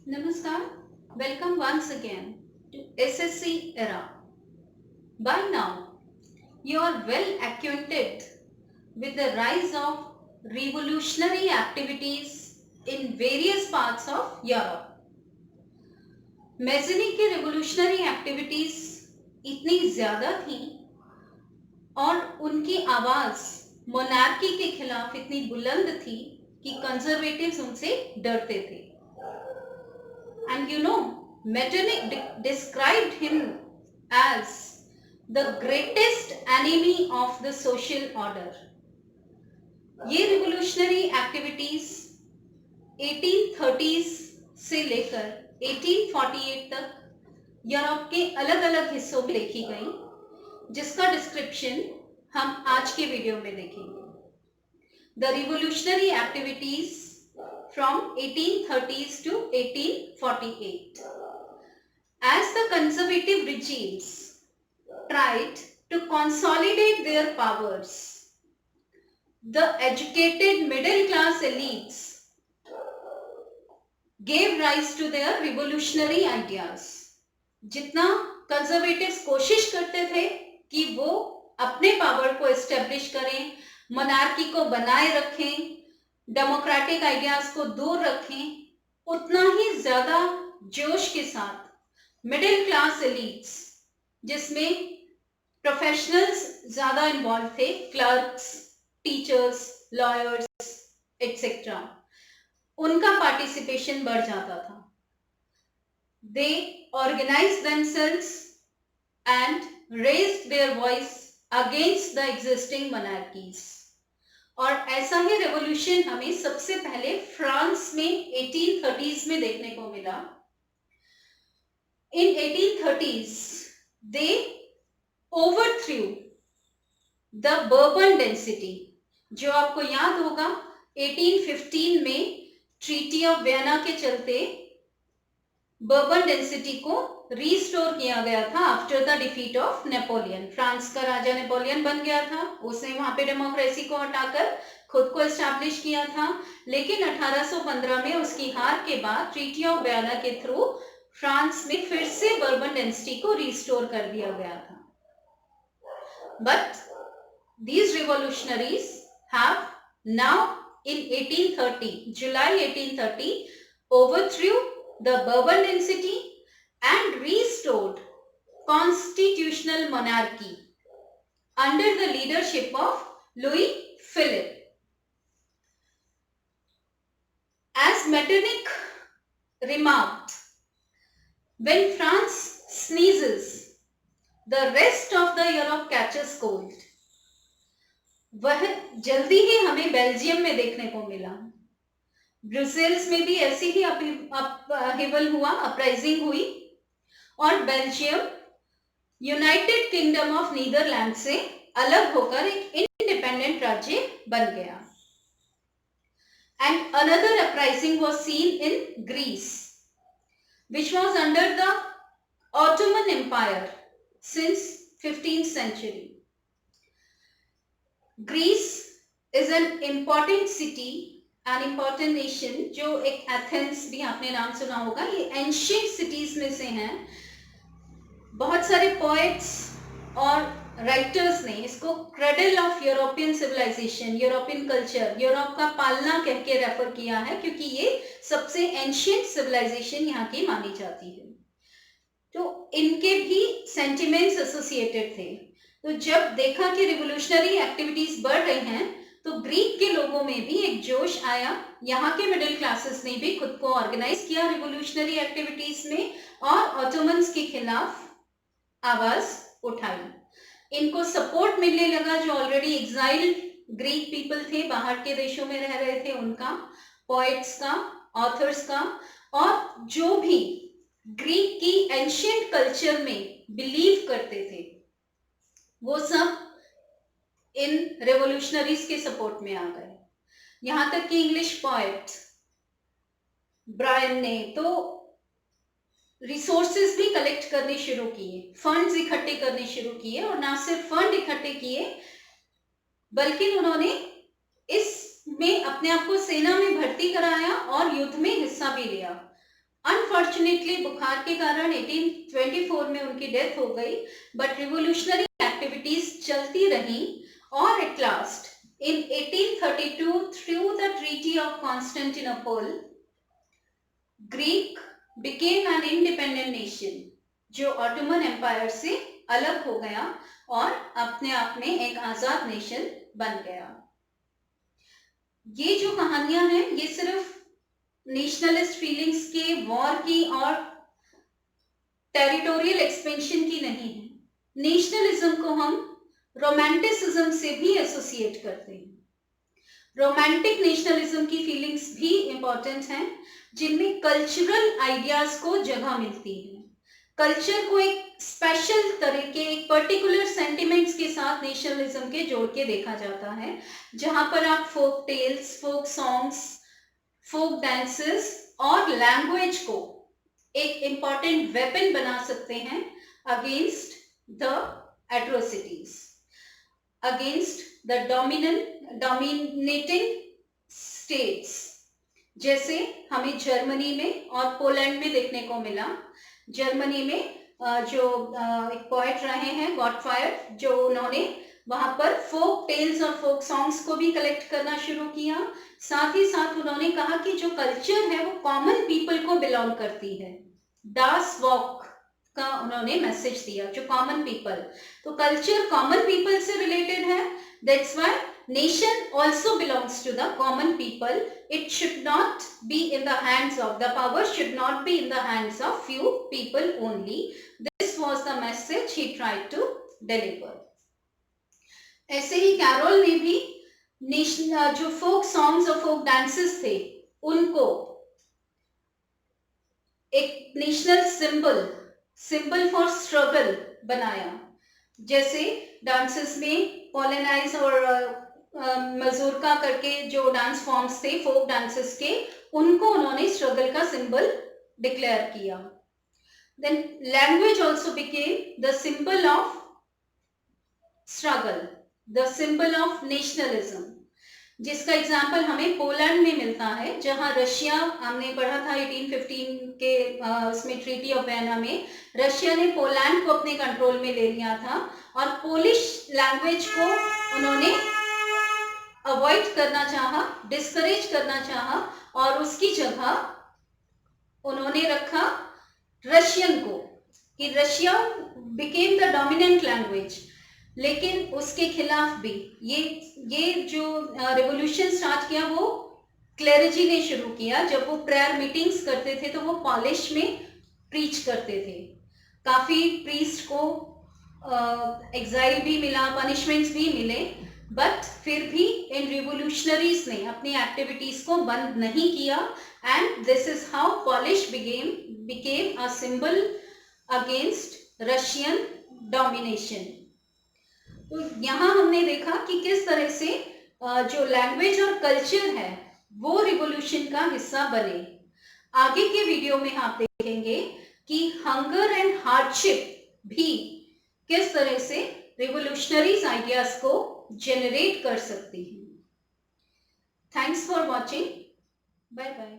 Namaskar. Welcome once again to SSC era. By now, you are well acquainted with the rise of revolutionary activities in various parts of Europe. मेज़नी की revolutionary activities इतनी ज़्यादा थी और उनकी आवाज़ monarchy के खिलाफ इतनी बुलंद थी कि कंजर्वेटिव्स उनसे डरते थे. And you know, Metternich described him as the greatest enemy of the social order. ये रिवोल्यूशनरी एक्टिविटीज 1830s से लेकर 1848 तक यूरोप के अलग अलग हिस्सों में देखी गई, जिसका डिस्क्रिप्शन हम आज के वीडियो में देखेंगे. The revolutionary activities from 1830s to 1848. As the conservative regimes tried to consolidate their powers, the educated middle class elites gave rise to their revolutionary ideas. जितना कंजर्वेटिव्स कोशिश करते थे कि वो अपने पावर को एस्टेब्लिश करें, मोनार्की को बनाए रखें, डेमोक्रेटिक आइडियाज को दूर रखें, उतना ही ज्यादा जोश के साथ मिडिल क्लास एलीट्स, जिसमें प्रोफेशनल्स ज्यादा इन्वॉल्व थे, क्लर्क्स, टीचर्स, लॉयर्स एक्सेट्रा, उनका पार्टिसिपेशन बढ़ जाता था. They organise themselves and raised their voice against the existing monarchies. और ऐसा ही रेवोल्यूशन हमें सबसे पहले फ्रांस में 1830s में देखने को मिला. In 1830s they overthrew the Bourbon density. जो आपको याद होगा 1815 में ट्रीटी ऑफ वियना के चलते बर्बन डेंसिटी को रीस्टोर किया गया था after the defeat of Napoleon. France का राजा नेपोलियन बन गया था, उसने वहां पे डेमोक्रेसी को हटाकर खुद को एस्टैब्लिश किया था, लेकिन 1815 में उसकी हार के बाद ट्रीटी ऑफ वियना के थ्रू फ्रांस में फिर से बर्बन डेंसिटी को रीस्टोर कर दिया गया था. But these revolutionaries have now in 1830, July 1830, overthrew the Bourbon dynasty and restored constitutional monarchy under the leadership of Louis Philippe. As Metternich remarked, when France sneezes, the rest of the Europe catches cold. वह जल्दी ही हमें Belgium में देखने को मिला. Brussels में भी ऐसी ही अपहीवल हुआ, अपराइजिंग हुई, और Belgium United Kingdom of Netherland से अलग होकर एक इंडिपेंडेंट राज्य बन गया. And another uprising was seen in Greece, which was under the Ottoman empire since 15th century. Greece is an important city, an important nation, जो एक एथेंस भी आपने नाम सुना होगा. ये एंशिएंट सिटीज में से हैं. बहुत सारे पोएट्स और राइटर्स ने इसको cradle of European civilisation, European culture, Europe का पालना कह के रेफर किया है, क्योंकि ये सबसे एंशिएंट सिविलाइजेशन यहाँ की मानी जाती है. तो इनके भी सेंटिमेंट्स एसोसिएटेड थे. तो जब देखा कि रिवोल्यूशनरी एक्टिविटीज बढ़ रही हैं, तो ग्रीक के लोगों में भी एक जोश आया. यहाँ के मिडिल क्लासेस ने भी खुद को ऑर्गेनाइज किया रिवोल्यूशनरी एक्टिविटीज में और ऑटोमन्स के खिलाफ आवाज उठाई. इनको सपोर्ट मिलने लगा जो ऑलरेडी एग्जाइल्ड ग्रीक पीपल थे, बाहर के देशों में रह रहे थे, उनका, पोएट्स का, ऑथर्स का, और जो भी ग्रीक की एंशिएंट कल्चर में बिलीव करते थे, वो सब इन रेवोल्यूशनरीज के सपोर्ट में आ गए. यहां तक कि इंग्लिश पोएट ब्रायन ने तो रिसोर्सेज भी कलेक्ट करने शुरू किए, फंड्स इकट्ठे करने शुरू किए, और ना सिर्फ फंड इकट्ठे किए बल्कि उन्होंने इसमें अपने आप को सेना में भर्ती कराया और युद्ध में हिस्सा भी लिया. अनफॉर्चुनेटली बुखार के कारण 1824 में उनकी डेथ हो गई, बट रिवोल्यूशनरी एक्टिविटीज चलती रही और at last in 1832 through the treaty of Constantinople Greek became an independent nation जो ऑटोमन एम्पायर से अलग हो गया और अपने आप में एक आजाद नेशन बन गया। ये जो कहानियां हैं ये सिर्फ नेशनलिस्ट फीलिंग्स के, वॉर की और टेरिटोरियल एक्सपेंशन की नहीं है। नेशनलिज्म को हम रोमांटिसिज्म से भी एसोसिएट करते हैं। रोमांटिक नेशनलिज्म की फीलिंग्स भी इंपॉर्टेंट हैं, जिनमें कल्चरल आइडियाज को जगह मिलती है। कल्चर को एक स्पेशल तरीके, एक पर्टिकुलर सेंटिमेंट्स के साथ नेशनलिज्म के जोड़ के देखा जाता है, जहां पर आप folk tales, folk songs, folk dances और लैंग्वेज को एक इंपॉर्टेंट वेपन बना सकते हैं against the atrocities, against the dominating states, जैसे हमें जर्मनी में और पोलैंड में देखने को मिला। जर्मनी में जो एक पोएट रहे हैं गॉटफायर, जो उन्होंने वहां पर फोक टेल्स और फोक सॉन्ग्स को भी कलेक्ट करना शुरू किया। साथ ही साथ उन्होंने कहा कि जो कल्चर है वो कॉमन पीपल को बिलोंग करती है। डास वॉक का उन्होंने मैसेज दिया, जो कॉमन पीपल, तो कल्चर कॉमन पीपल से रिलेटेड है। That's why nation also belongs to the common people. It should not be in the hands of, the power should not be in the hands of few people only. This was the message he tried to deliver. ऐसे ही carol ने भी national जो folk songs और folk dances थे उनको एक national symbol for struggle बनाया। जैसे डांसेस में पोलेनाइज और मजूरका करके जो डांस फॉर्म्स थे फोक डांसेस के, उनको उन्होंने स्ट्रगल का सिंबल डिक्लेयर किया। Then language also became the symbol of struggle, the symbol of nationalism, जिसका एग्जाम्पल हमें पोलैंड में मिलता है, जहां रशिया, हमने पढ़ा था 1815 के उसमें ट्रीटी ऑफ वियना में, रशिया ने पोलैंड को अपने कंट्रोल में ले लिया था और पोलिश लैंग्वेज को उन्होंने अवॉइड करना चाहा, डिस्करेज करना चाहा और उसकी जगह उन्होंने रखा रशियन को, कि Russia became the dominant language. लेकिन उसके खिलाफ भी ये जो रिवॉल्यूशन स्टार्ट किया वो क्लेरिजी ने शुरू किया। जब वो प्रेयर मीटिंग्स करते थे तो वो पॉलिश में प्रीच करते थे। काफी प्रीस्ट को एग्जाइल भी मिला, पनिशमेंट्स भी मिले, बट फिर भी इन रिवोल्यूशनरीज ने अपनी एक्टिविटीज को बंद नहीं किया and this is how polish became a symbol against Russian domination. तो यहाँ हमने देखा कि किस तरह से जो लैंग्वेज और कल्चर है वो रिवोल्यूशन का हिस्सा बने। आगे के वीडियो में आप देखेंगे कि हंगर एंड हार्डशिप भी किस तरह से रिवोल्यूशनरीज आइडियाज को जनरेट कर सकती है। Thanks for watching, bye bye.